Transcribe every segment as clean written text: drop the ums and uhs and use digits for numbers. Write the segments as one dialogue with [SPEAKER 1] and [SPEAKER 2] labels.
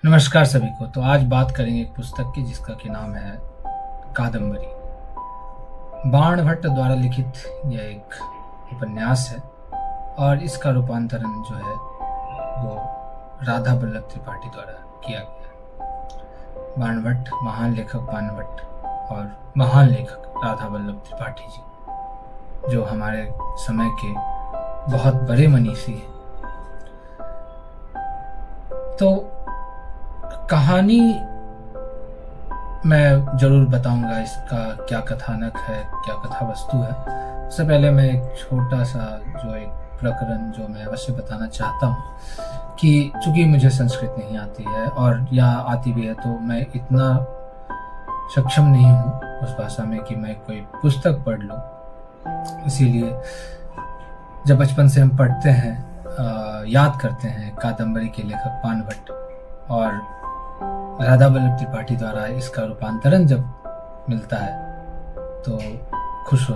[SPEAKER 1] नमस्कार सभी को। तो आज बात करेंगे एक पुस्तक की जिसका कि नाम है कादम्बरी। बाणभट्ट द्वारा लिखित यह एक उपन्यास है और इसका रूपांतरण जो है वो राधा वल्लभ त्रिपाठी द्वारा किया गया। बाणभट्ट, महान लेखक बाणभट्ट और महान लेखक राधा वल्लभ त्रिपाठी जी, जो हमारे समय के बहुत बड़े मनीषी हैं। तो कहानी मैं जरूर बताऊंगा, इसका क्या कथानक है, क्या कथा वस्तु है। उससे पहले मैं एक छोटा सा जो एक प्रकरण जो मैं अवश्य बताना चाहता हूँ कि चूंकि मुझे संस्कृत नहीं आती है और या आती भी है तो मैं इतना सक्षम नहीं हूँ उस भाषा में कि मैं कोई पुस्तक पढ़ लूँ। इसीलिए जब बचपन से हम पढ़ते हैं, याद करते हैं कादम्बरी के लेखक बाणभट्ट और राधा वल्लभ त्रिपाठी द्वारा इसका रूपांतरण जब मिलता है तो खुशी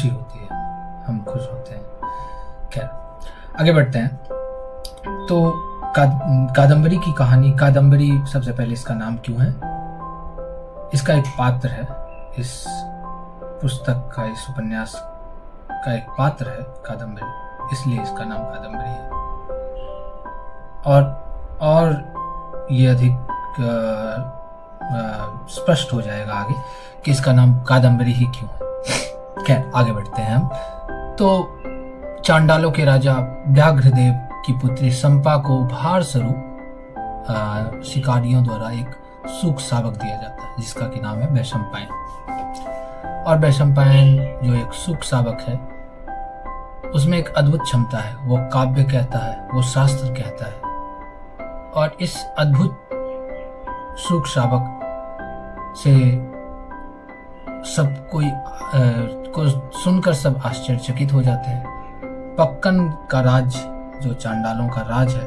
[SPEAKER 1] होती है, हम खुश होते हैं। खैर, आगे बढ़ते हैं। तो कादम्बरी की कहानी। कादम्बरी, सबसे पहले इसका नाम क्यों है? इसका एक पात्र है, इस पुस्तक का, इस उपन्यास का एक पात्र है कादम्बरी, इसलिए इसका नाम कादम्बरी है। और ये अधिक स्पष्ट हो जाएगा आगे कि इसका नाम कादम्बरी ही क्यों है। खैर, आगे बढ़ते हैं हम। तो चांडालों के राजा व्याघ्रदेव की पुत्री संपा को उपहार स्वरूप शिकारियों द्वारा एक सूक शावक दिया जाता है जिसका कि नाम है वैशंपायन। और वैशंपायन जो एक सूक शावक है, उसमें एक अद्भुत क्षमता है। वो काव्य कहता है, वो शास्त्र कहता है। और इस अद्भुत सूक शावक से सब कोई को सुनकर सब आश्चर्यचकित हो जाते हैं। पक्कन का राज, जो चांडालों का राज है,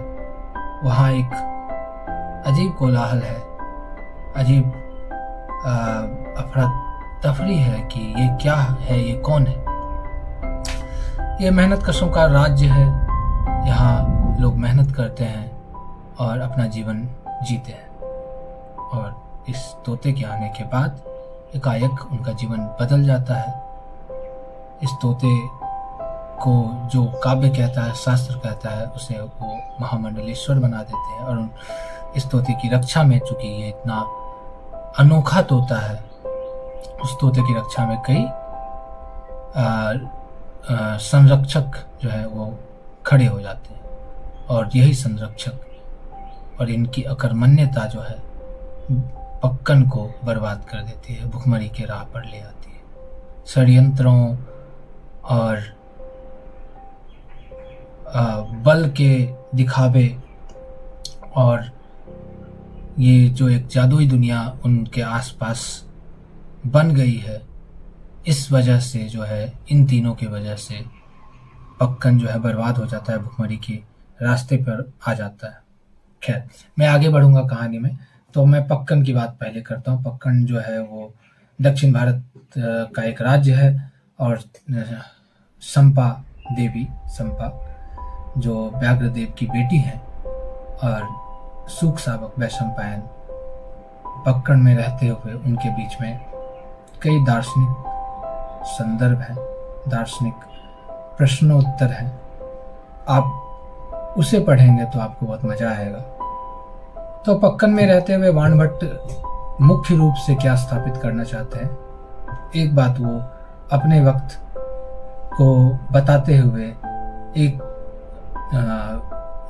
[SPEAKER 1] वहाँ एक अजीब कोलाहल है, अजीब अफरा तफरी है कि ये क्या है, ये कौन है। ये मेहनत कशों का राज्य है। यहाँ लोग मेहनत करते हैं और अपना जीवन जीते हैं। और इस तोते के आने के बाद एकाएक उनका जीवन बदल जाता है। इस तोते को जो काव्य कहता है, शास्त्र कहता है, उसे वो महामंडलेश्वर बना देते हैं। और इस तोते की रक्षा में, चूंकि ये इतना अनोखा तोता है, उस तोते की रक्षा में कई संरक्षक जो है वो खड़े हो जाते हैं। और यही संरक्षक और इनकी अकर्मण्यता जो है पक्कन को बर्बाद कर देती है, भुखमरी के राह पर ले आती है। षड्यंत्रों और बल के दिखावे और ये जो एक जादुई दुनिया उनके आसपास बन गई है, इस वजह से जो है, इन तीनों की वजह से पक्कन जो है बर्बाद हो जाता है, भुखमरी के रास्ते पर आ जाता है। खैर, मैं आगे बढ़ूंगा कहानी में। तो मैं पक्कन की बात पहले करता हूँ। पक्कन जो है वो दक्षिण भारत का एक राज्य है। और संपा देवी, संपा जो व्याघ्रदेव की बेटी है, और सूक शावक वैशंपायन, पक्कन में रहते हुए उनके बीच में कई दार्शनिक संदर्भ हैं, दार्शनिक प्रश्नोत्तर हैं। आप उसे पढ़ेंगे तो आपको बहुत मजा आएगा। तो पक्कन में रहते हुए बाणभट्ट मुख्य रूप से क्या स्थापित करना चाहते हैं? एक बात, वो अपने वक्त को बताते हुए एक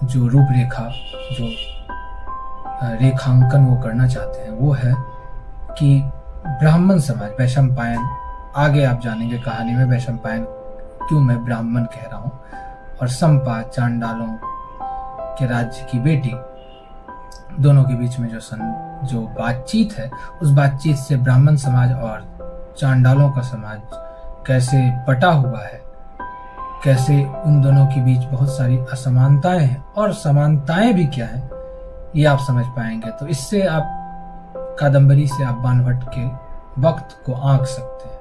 [SPEAKER 1] जो रूपरेखा, जो रेखांकन वो करना चाहते हैं, वो है कि ब्राह्मण समाज, वैशंपायन, आगे आप जानेंगे कहानी में वैशंपायन क्यों मैं ब्राह्मण कह रहा हूँ, और संपा, चांडालों के राज्य की बेटी, दोनों के बीच में जो बातचीत है, उस बातचीत से ब्राह्मण समाज और चांडालों का समाज कैसे बटा हुआ है, कैसे उन दोनों के बीच बहुत सारी असमानताएं हैं और समानताएं भी क्या है, ये आप समझ पाएंगे। तो इससे आप कादम्बरी से आप बाणभट्ट के वक्त को आंक सकते हैं,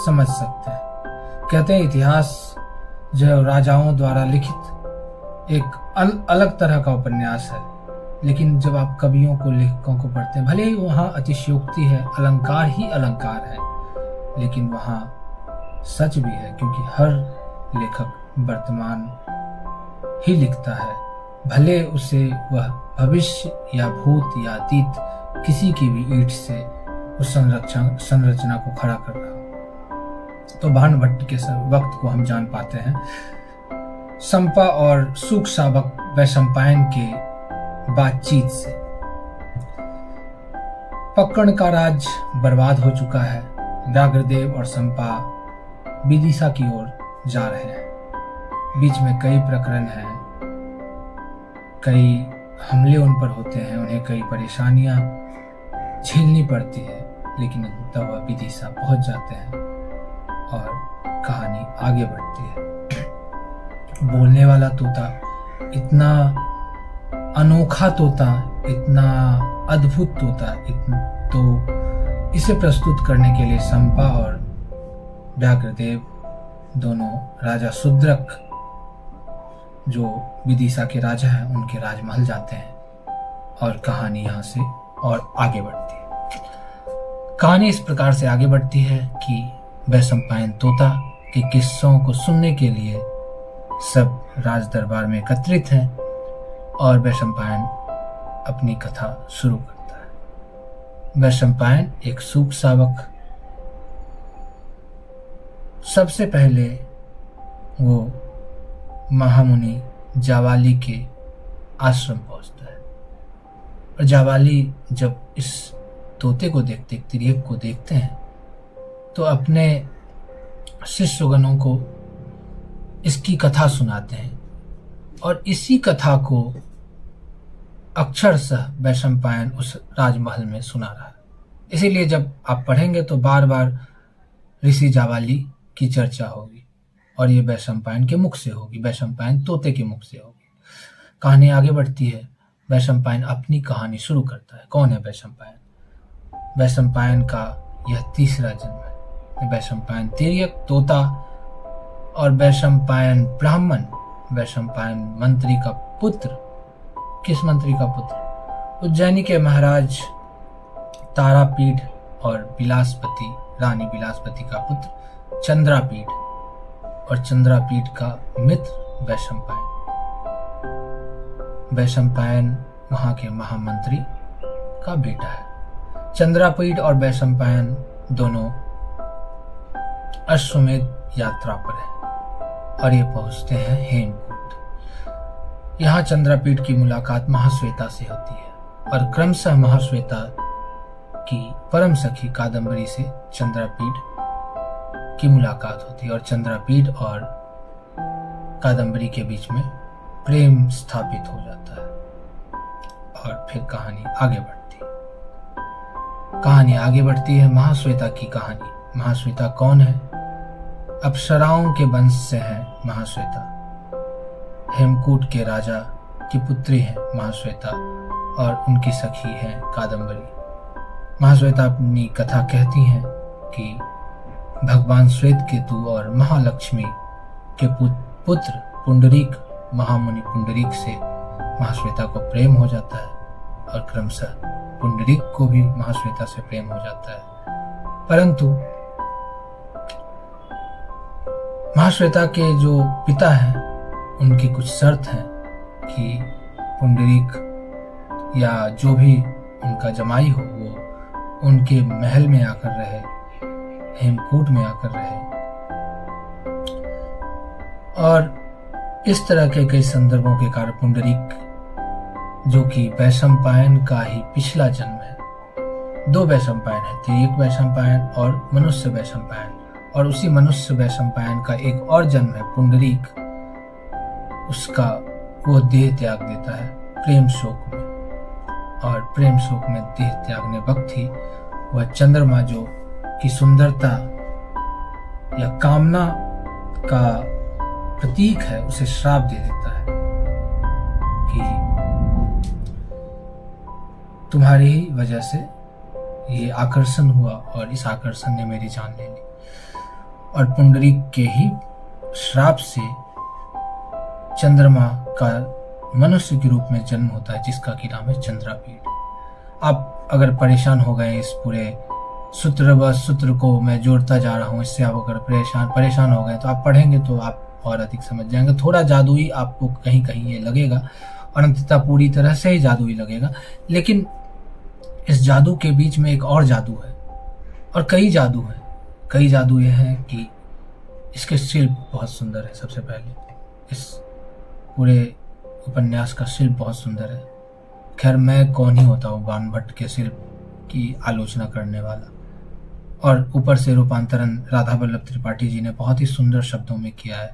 [SPEAKER 1] समझ सकते हैं। कहते हैं इतिहास जो राजाओं द्वारा लिखित एक अलग तरह का उपन्यास है, लेकिन जब आप कवियों को, लेखकों को पढ़ते हैं, भले ही वहाँ अतिशयोक्ति है, अलंकार ही अलंकार है, लेकिन वहाँ सच भी है, क्योंकि हर लेखक वर्तमान ही लिखता है, भले उसे वह भविष्य या भूत या अतीत किसी की भी ईंट से उस संरचना को खड़ा कर रहा हो। तो भानुभट्ट के वक्त को हम जान पाते हैं संपा और सूक सावक वैशंपायन के बातचीत से। पक्कड़ का राज बर्बाद हो चुका है। व्याघ्रदेव और संपा विदिशा की ओर जा रहे हैं। बीच में कई प्रकरण हैं, कई हमले उन पर होते हैं, उन्हें कई परेशानियां झेलनी पड़ती है, लेकिन तब वह विदिशा पहुंच जाते हैं और कहानी आगे बढ़ती है। बोलने वाला तोता, इतना अनोखा तोता, इतना अद्भुत तोता, तो इसे प्रस्तुत करने के लिए संपा और व्याघ्रदेव दोनों राजा सुद्रक, जो विदिशा के राजा हैं, उनके राजमहल जाते हैं और कहानी यहाँ से और आगे बढ़ती है। कहानी इस प्रकार से आगे बढ़ती है कि वैशंपायन तोता के किस्सों को सुनने के लिए सब राज दरबार में एकत्रित हैं और वैशंपायन अपनी कथा शुरू करता है। वैशंपायन एक सूक सावक, सबसे पहले वो महामुनि जावाली के आश्रम पहुंचता है और जावाली जब इस तोते को देखते, तिर्यक को देखते हैं, तो अपने शिष्यगणों को इसकी कथा सुनाते हैं और इसी कथा को अक्षरशः वैशंपायन उस राजमहल में सुना रहा है। इसीलिए जब आप पढ़ेंगे तो बार बार ऋषि जावाली की चर्चा होगी और ये वैशंपायन के मुख से होगी, वैशंपायन तोते के मुख से होगी। कहानी आगे बढ़ती है। वैशंपायन अपनी कहानी शुरू करता है। कौन है वैशंपायन? वैशंपायन का यह तीसरा जन्म है। वैशंपायन तिर्यक, तोता और वैशंपायन ब्राह्मण, वैशंपायन मंत्री का पुत्र। किस मंत्री का पुत्र? उज्जैनी के महाराज तारापीठ और विलासपति, रानी विलासपति का पुत्र चंद्रापीठ, और चंद्रापीठ का मित्र वैशंपायन। वैशंपायन वहां के महामंत्री का बेटा है। चंद्रापीठ और वैशंपायन दोनों अश्वमेध यात्रा पर हैं और ये पहुंचते हैं हेमकूट। यहाँ चंद्रापीठ की मुलाकात महाश्वेता से होती है और क्रमशः महाश्वेता की परम सखी कादम्बरी से चंद्रापीठ की मुलाकात होती है और चंद्रापीठ और कादम्बरी के बीच में प्रेम स्थापित हो जाता है और फिर कहानी आगे बढ़ती है। कहानी आगे बढ़ती है महाश्वेता की कहानी। महाश्वेता कौन है? अप्सराओं के वंश से है महाश्वेता। हेमकूट के राजा की पुत्री है महाश्वेता और उनकी सखी है कादम्बरी। महाश्वेता अपनी कथा कहती हैं कि भगवान श्वेतकेतु और महालक्ष्मी के पुत्र पुंडरीक, महामुनि पुंडरीक से महाश्वेता को प्रेम हो जाता है और क्रमशः पुंडरीक को भी महाश्वेता से प्रेम हो जाता है। परंतु महाश्वेता के जो पिता हैं उनकी कुछ शर्त है कि पुंडरीक या जो भी उनका जमाई हो वो उनके महल में आकर रहे, हेमकूट में आकर रहे। और इस तरह के कई संदर्भों के कारण पुंडरीक, जो कि वैशंपायन का ही पिछला जन्म है, दो वैशंपायन है, तिर्यक वैशंपायन और मनुष्य वैशंपायन, और उसी मनुष्य वैशंपायन का एक और जन्म है पुंडरीक, उसका वो देह त्याग देता है प्रेम शोक में। और प्रेम शोक में देह त्यागने वक्त ही वह चंद्रमा जो की सुंदरता या कामना का प्रतीक है उसे श्राप दे देता है कि तुम्हारी ही वजह से ये आकर्षण हुआ और इस आकर्षण ने मेरी जान ले ली। और पुंडरीक के ही श्राप से चंद्रमा का मनुष्य के रूप में जन्म होता है जिसका कि नाम है चंद्रापीठ। आप अगर परेशान हो गए इस पूरे सूत्र को मैं जोड़ता जा रहा हूँ, इससे आप अगर परेशान हो गए तो आप पढ़ेंगे तो आप और अधिक समझ जाएंगे। थोड़ा जादुई आपको कहीं कहीं ये लगेगा और अंततः पूरी तरह से ही जादुई लगेगा, लेकिन इस जादू के बीच में एक और जादू है, और कई जादू ये हैं कि इसके शिल्प बहुत सुंदर है। सबसे पहले इस पूरे उपन्यास का शिल्प बहुत सुंदर है। खैर, मैं कौन ही होता हूँ बाणभट्ट के शिल्प की आलोचना करने वाला। और ऊपर से रूपांतरण राधा वल्लभ त्रिपाठी जी ने बहुत ही सुंदर शब्दों में किया है।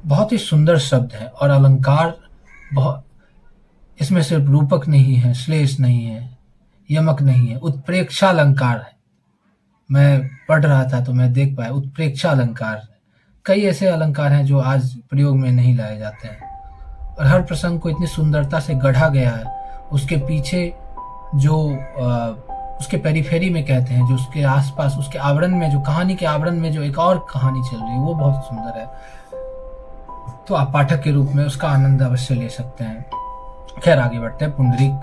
[SPEAKER 1] बहुत ही सुंदर शब्द है और अलंकार बहुत, इसमें सिर्फ रूपक नहीं है, श्लेष नहीं है, यमक नहीं है, उत्प्रेक्षा अलंकार है। मैं पढ़ रहा था तो मैं देख पाया उत्प्रेक्षा अलंकार। कई ऐसे अलंकार हैं जो आज प्रयोग में नहीं लाए जाते हैं, और हर प्रसंग को इतनी सुंदरता से गढ़ा गया है। उसके पीछे जो उसके पेरिफेरी में कहते हैं, जो उसके आसपास, उसके आवरण में, जो कहानी के आवरण में जो एक और कहानी चल रही है, वो बहुत सुंदर है। तो आप पाठक के रूप में उसका आनंद अवश्य ले सकते हैं। खैर, आगे बढ़ते हैं। पुंडरीक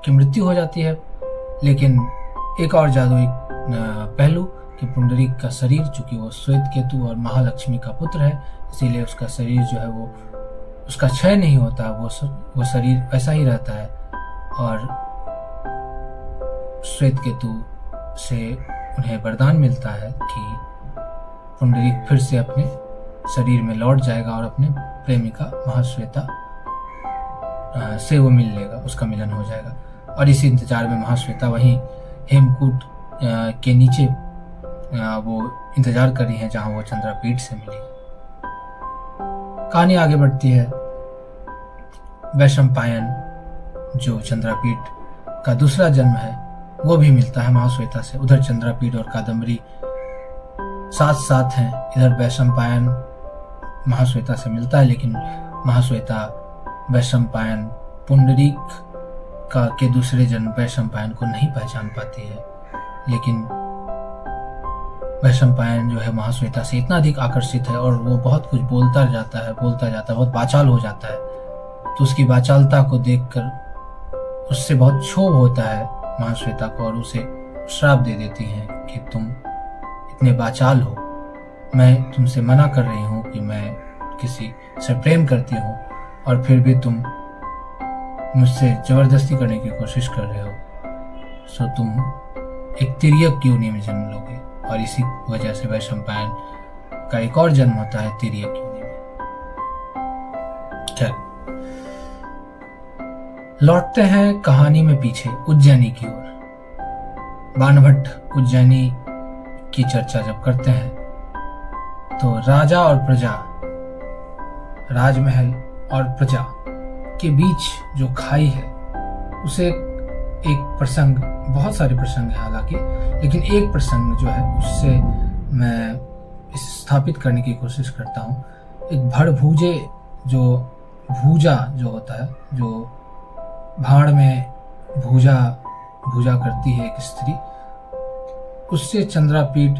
[SPEAKER 1] की मृत्यु हो जाती है, लेकिन एक और जादुई पहलू कि पुंडरीक का शरीर, चूंकि वो श्वेत केतु और महालक्ष्मी का पुत्र है, इसीलिए उसका शरीर जो है वो, उसका क्षय नहीं होता, वो शरीर वैसा ही रहता है। और श्वेत केतु से उन्हें वरदान मिलता है कि पुंडरीक फिर से अपने शरीर में लौट जाएगा और अपने प्रेमिका महाश्वेता से वो मिल लेगा, उसका मिलन हो जाएगा। और इसी इंतजार में महाश्वेता वहीं हेमकूट के नीचे वो इंतजार कर रही है जहां वो चंद्रापीठ से मिली। कहानी आगे बढ़ती है। वैशंपायन जो चंद्रापीठ का दूसरा जन्म है, वो भी मिलता है महाश्वेता से। उधर चंद्रापीठ और कादम्बरी साथ साथ हैं। इधर वैशंपायन महाश्वेता से मिलता है, लेकिन महाश्वेता वैशंपायन पुंडरीक का के दूसरे जन्म वैशंपायन को नहीं पहचान पाती है। लेकिन वैशंपायन जो है महाश्वेता से इतना अधिक आकर्षित है और वो बहुत कुछ बोलता जाता है, बहुत वाचाल हो जाता है। तो उसकी वाचालता को देखकर उससे बहुत क्षोभ होता है महाश्वेता को, और उसे श्राप दे देती हैं कि तुम इतने वाचाल हो, मैं तुमसे मना कर रही हूँ कि मैं किसी से प्रेम करती हूँ, और फिर भी तुम मुझसे जबरदस्ती करने की कोशिश कर रहे हो, सो तुम एक तिर्यक योनि में जन्म लोगे। और इसी वजह से वैशंपायन का एक और जन्म होता है तिर्यक योनि में। चल, लौटते हैं कहानी में पीछे उज्जैनी की ओर। बाणभट्ट उज्जैनी की चर्चा जब करते हैं तो राजा और प्रजा, राजमहल और प्रजा के बीच जो खाई है, उसे एक प्रसंग, बहुत सारे प्रसंग है हालांकि, लेकिन एक प्रसंग जो है उससे मैं स्थापित करने की कोशिश करता हूँ। एक भड़भूजे जो भूजा जो होता है, जो भाड़ में भूजा करती है एक स्त्री, उससे चंद्रापीठ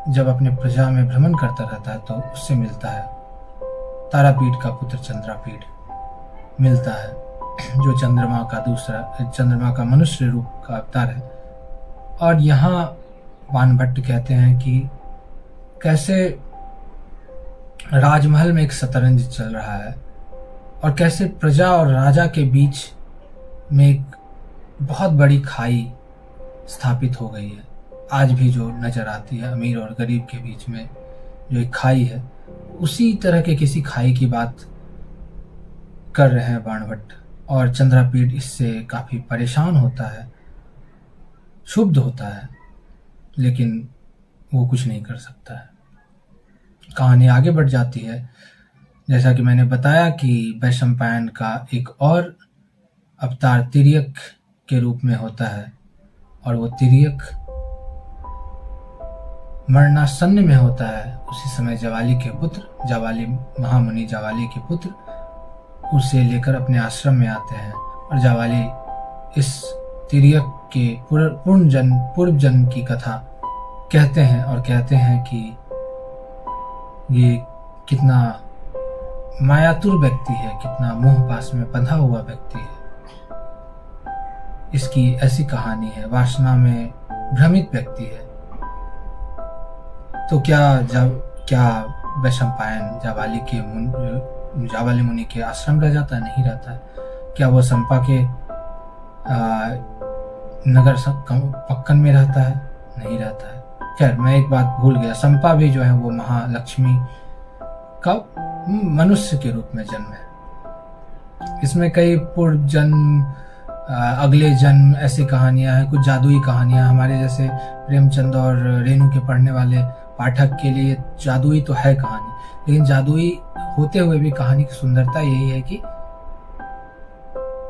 [SPEAKER 1] जब अपने प्रजा में भ्रमण करता रहता है तो उससे मिलता है। तारापीठ का पुत्र चंद्रापीठ मिलता है, जो चंद्रमा का मनुष्य रूप का अवतार है। और यहाँ बाणभट्ट कहते हैं कि कैसे राजमहल में एक शतरंज चल रहा है और कैसे प्रजा और राजा के बीच में एक बहुत बड़ी खाई स्थापित हो गई है। आज भी जो नजर आती है अमीर और गरीब के बीच में जो एक खाई है, उसी तरह के किसी खाई की बात कर रहे हैं बाणभट्ट। और चंद्रापीठ इससे काफी परेशान होता है, क्षुब्ध होता है, लेकिन वो कुछ नहीं कर सकता है। कहानी आगे बढ़ जाती है। जैसा कि मैंने बताया कि वैशंपायन का एक और अवतार तिर्यक के रूप में होता है, और वो तिर्यक मरणासन्न में होता है। उसी समय जवाली के पुत्र, महामुनि जवाली के पुत्र उसे लेकर अपने आश्रम में आते हैं, और जवाली इस तिर्यक के पूर्व जन्म की कथा कहते हैं, और कहते हैं कि ये कितना मायातुर व्यक्ति है, कितना मोह पास में बंधा हुआ व्यक्ति है। इसकी ऐसी कहानी है, वासना में भ्रमित व्यक्ति है। तो क्या वैशंपायन जाबाली मुनि के आश्रम रह जाता है? नहीं रहता है। क्या वो संपा के नगर पक्कन में रहता है? नहीं रहता है। खैर, मैं एक बात भूल गया, संपा भी जो है वो महालक्ष्मी का मनुष्य के रूप में जन्म है। इसमें कई पूर्व जन्म, अगले जन्म, ऐसी कहानियां हैं, कुछ जादुई कहानियां। हमारे जैसे प्रेमचंद और रेणु के पढ़ने वाले पाठक के लिए जादुई तो है कहानी, लेकिन जादुई होते हुए भी कहानी की सुंदरता यही है कि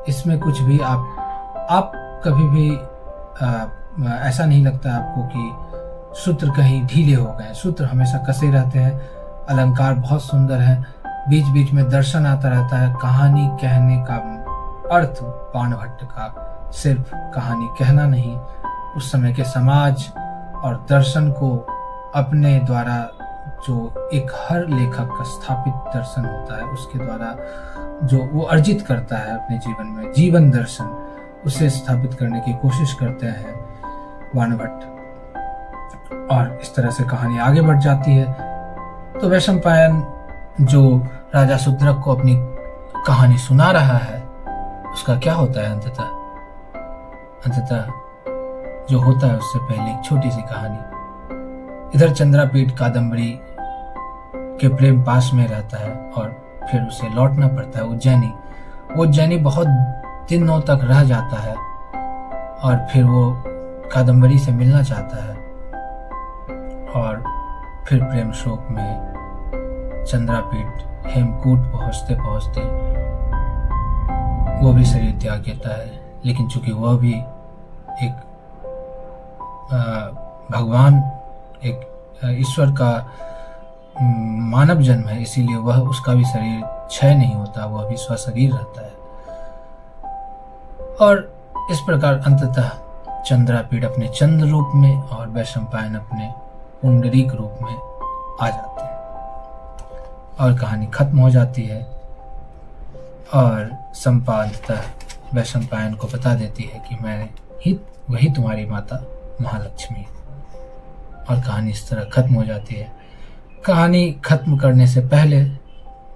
[SPEAKER 1] इसमें कुछ भी आप कभी भी ऐसा नहीं लगता आपको कि सूत्र कहीं ढीले हो गए। सूत्र हमेशा कसे रहते हैं, अलंकार बहुत सुंदर है, बीच बीच में दर्शन आता रहता है। कहानी कहने का अर्थ बाणभट्ट का सिर्फ कहानी कहना नहीं, उस समय के समाज और दर्शन को अपने द्वारा, जो एक हर लेखक का स्थापित दर्शन होता है, उसके द्वारा जो वो अर्जित करता है अपने जीवन में, जीवन दर्शन, उसे स्थापित करने की कोशिश करते हैं बाणभट्ट। और इस तरह से कहानी आगे बढ़ जाती है। तो वैशंपायन जो राजा शूद्रक को अपनी कहानी सुना रहा है, उसका क्या होता है अंततः जो होता है उससे पहले एक छोटी सी कहानी। इधर चंद्रापीठ कादम्बरी के प्रेम पास में रहता है और फिर उसे लौटना पड़ता है उज्जैनी बहुत दिनों तक रह जाता है और फिर वो कादम्बरी से मिलना चाहता है। और फिर प्रेम शोक में चंद्रापीठ हेमकूट पहुंचते पहुंचते वो भी शरीर त्याग देता है। लेकिन चूंकि वह भी एक भगवान, एक ईश्वर का मानव जन्म है, इसीलिए वह उसका भी शरीर क्षय नहीं होता, वह भी स्वशरीर रहता है। और इस प्रकार अंततः चंद्रापीठ अपने चंद्र रूप में और वैशंपायन अपने पुंडरीक रूप में आ जाते हैं और कहानी खत्म हो जाती है। और संपा अंततः वैशंपायन को बता देती है कि मैं ही वही तुम्हारी माता महालक्ष्मी। और कहानी इस तरह खत्म हो जाती है। कहानी खत्म करने से पहले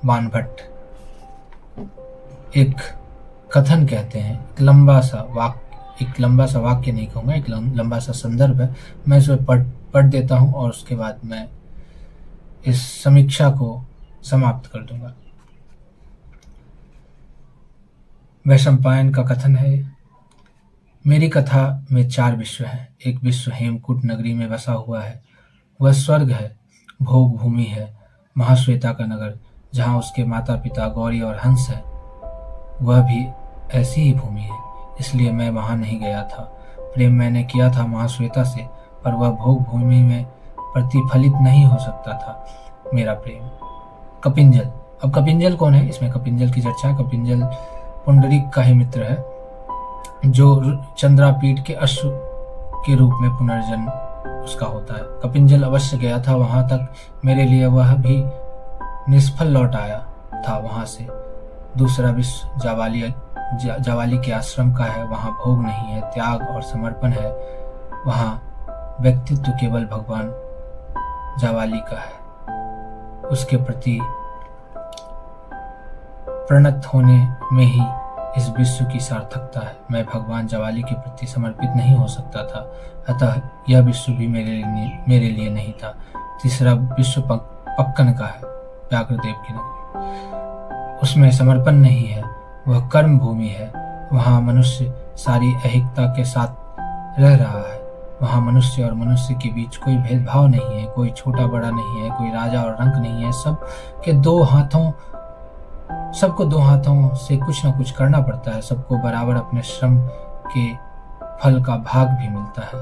[SPEAKER 1] बाणभट्ट एक कथन कहते हैं, एक लंबा सा वाक्य नहीं कहूँगा, एक लंबा सा संदर्भ है, मैं इसे पढ़ देता हूँ और उसके बाद मैं इस समीक्षा को समाप्त कर दूंगा। वैशंपायन का कथन है, मेरी कथा में 4 विश्व हैं। एक विश्व हेमकूट नगरी में बसा हुआ है, वह स्वर्ग है, भोग भूमि है, महाश्वेता का नगर, जहाँ उसके माता पिता गौरी और हंस है, वह भी ऐसी ही भूमि है, इसलिए मैं वहां नहीं गया था। प्रेम मैंने किया था महाश्वेता से, पर वह भोग भूमि में प्रतिफलित नहीं हो सकता था मेरा प्रेम। कपिंजल, अब कपिंजल कौन है? इसमें कपिंजल की चर्चा है। कपिंजल पुंडरीक का ही मित्र है, जो चंद्रापीठ के अश्व के रूप में पुनर्जन्म उसका होता है। कपिंजल अवश्य गया था वहां तक, मेरे लिए वह भी निष्फल लौट आया था वहां से। दूसरा विश्व जावाली के आश्रम का है, वहां भोग नहीं है, त्याग और समर्पण है, वहां व्यक्तित्व केवल भगवान जावाली का है। उसके प्रति प्रणत होने में ही इस विश्व की सार्थकता है। मैं भगवान जावाली के प्रति समर्पित नहीं हो सकता था, अतः यह विश्व भी मेरे लिए नहीं था। तीसरा विश्व पक्कन का है, व्याघ्रदेव की नगरी, उसमें समर्पण नहीं है, वह कर्म भूमि है, वहाँ मनुष्य सारी अहिकता के साथ रह रहा है। वहाँ मनुष्य और मनुष्य के बीच कोई भेदभाव नहीं है, कोई छोटा बड़ा नहीं है, कोई राजा और रंक नहीं है। सबको 2 हाथों से कुछ न कुछ करना पड़ता है, सबको बराबर अपने श्रम के फल का भाग भी मिलता है।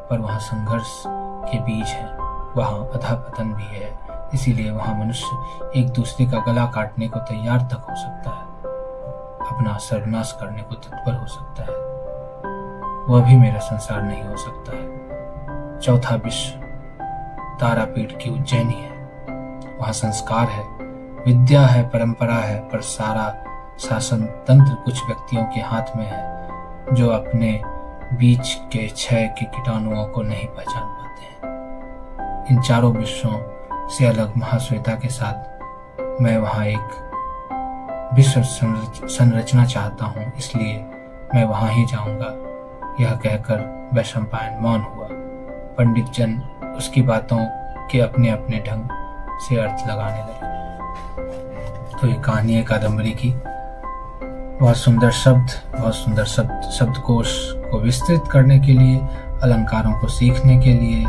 [SPEAKER 1] पर वहाँ संघर्ष के बीज है, वहाँ अधःपतन भी है, इसीलिए वहाँ मनुष्य एक दूसरे का गला काटने को तैयार तक हो सकता है, अपना सर्वनाश करने को तत्पर हो सकता है। वह भी मेरा संसार नहीं हो सकता है। चौथा विश्व तारापीठ की उज्जैनी है, वहाँ संस्कार है, विद्या है, परंपरा है, पर सारा शासन तंत्र कुछ व्यक्तियों के हाथ में है जो अपने बीच के क्षय के कीटाणुओं को नहीं पहचान पाते हैं। इन चारों विश्वों से अलग महाश्वेता के साथ मैं वहाँ एक विश्व संरचना चाहता हूँ, इसलिए मैं वहाँ ही जाऊँगा। यह कहकर वैशंपायन मौन हुआ। पंडित जन उसकी बातों के अपने अपने ढंग से अर्थ लगाने लगे। तो ये कहानी है कादम्बरी की। बहुत सुंदर शब्दकोश को विस्तृत करने के लिए, अलंकारों को सीखने के लिए,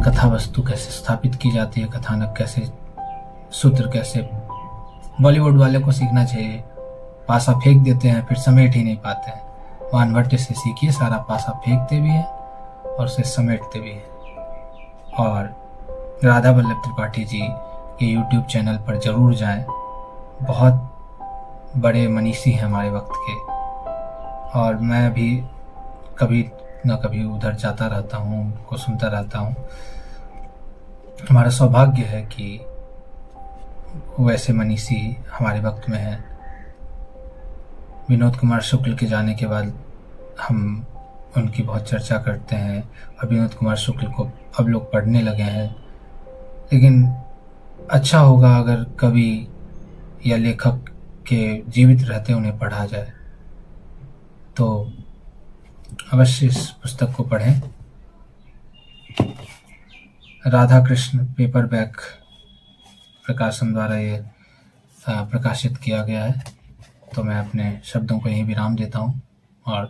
[SPEAKER 1] कथा वस्तु कैसे स्थापित की जाती है, कथानक कैसे, सूत्र कैसे। बॉलीवुड वाले को सीखना चाहिए, पासा फेंक देते हैं फिर समेट ही नहीं पाते हैं। वानभट्ट से सीखिए, सारा पासा फेंकते भी हैं और उसे समेटते भी हैं। और राधा वल्लभ त्रिपाठी जी के यूट्यूब चैनल पर ज़रूर जाएं। बहुत बड़े मनीषी हैं हमारे वक्त के, और मैं भी कभी न कभी उधर जाता रहता हूँ, उनको सुनता रहता हूँ। हमारा सौभाग्य है कि वैसे मनीषी हमारे वक्त में हैं। विनोद कुमार शुक्ल के जाने के बाद हम उनकी बहुत चर्चा करते हैं और विनोद कुमार शुक्ल को अब लोग पढ़ने लगे हैं। लेकिन अच्छा होगा अगर कवि या लेखक के जीवित रहते उन्हें पढ़ा जाए, तो अवश्य इस पुस्तक को पढ़ें। राधा कृष्ण पेपरबैक प्रकाशन द्वारा ये प्रकाशित किया गया है। तो मैं अपने शब्दों को यहीं विराम देता हूँ और